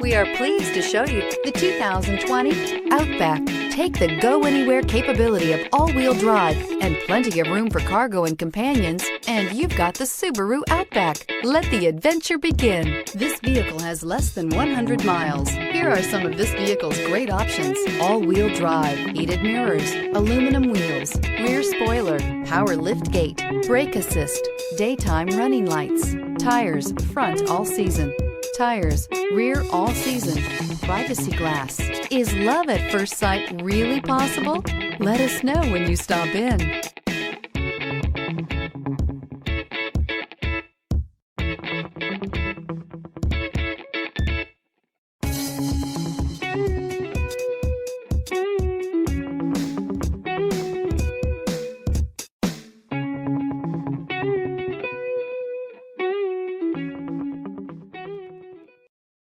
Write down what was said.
We are pleased to show you the 2020 Outback. Take the go-anywhere capability of all-wheel drive and plenty of room for cargo and companions, and you've got the Subaru Outback. Let the adventure begin. This vehicle has less than 100 miles. Here are some of this vehicle's great options: all-wheel drive, heated mirrors, aluminum wheels, rear spoiler, power liftgate, brake assist, daytime running lights, tires front all season, tires rear all season, privacy glass. Is love at first sight really possible? Let us know when you stop in.